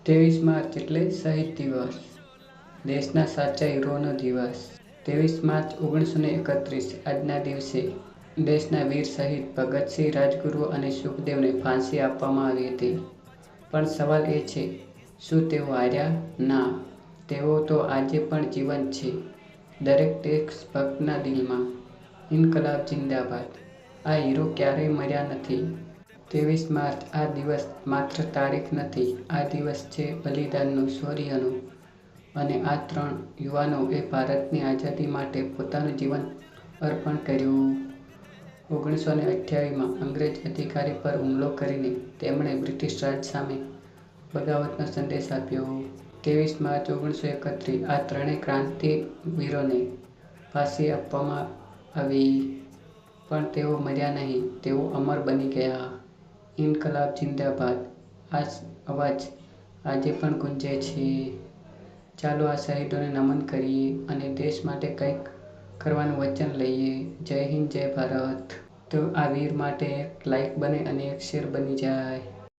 23 March એટલે શહીદ દિવસ, દેશના સાચા હીરોનો દિવસ. 23 માર્ચ 1931 આજના દિવસે દેશના વીર શહીદ ભગતસિંહ, રાજગુરુ અને સુખદેવને ફાંસી આપવામાં આવી હતી. પણ સવાલ એ છે, શું તેઓ હાર્યા? ના, તેઓ તો આજે પણ જીવંત છે, દરેક દેશભક્તના દિલમાં. ઇન્કલાબ જિંદાબાદ. આ હીરો ક્યારેય મર્યા નથી. 23 માર્ચ આ દિવસ માત્ર તારીખ નથી, આ દિવસ છે બલિદાનનો, શૌર્યનો. અને આ 3 યુવાનોએ ભારતની આઝાદી માટે પોતાનું જીવન અર્પણ કર્યું. 1928માં અંગ્રેજ અધિકારી પર હુમલો કરીને તેમણે બ્રિટિશ રાજ સામે બગાવતનો સંદેશ આપ્યો. 23 માર્ચ 1931 આ ત્રણેય ક્રાંતિવીરોને ફાંસી આપવામાં આવી. પણ તેઓ મર્યા નહીં, તેઓ અમર બની ગયા. ઇન્કલાબ જિંદાબાદ. આ અવાજ આજે પણ ગુંજે છે. ચાલો આ શહીદોને નમન કરીએ અને દેશ માટે કંઈક કરવાનું વચન લઈએ. જય હિન્દ, જય ભારત. તો આ વીર માટે એક લાઈક બને અને એક શેર બની જાય.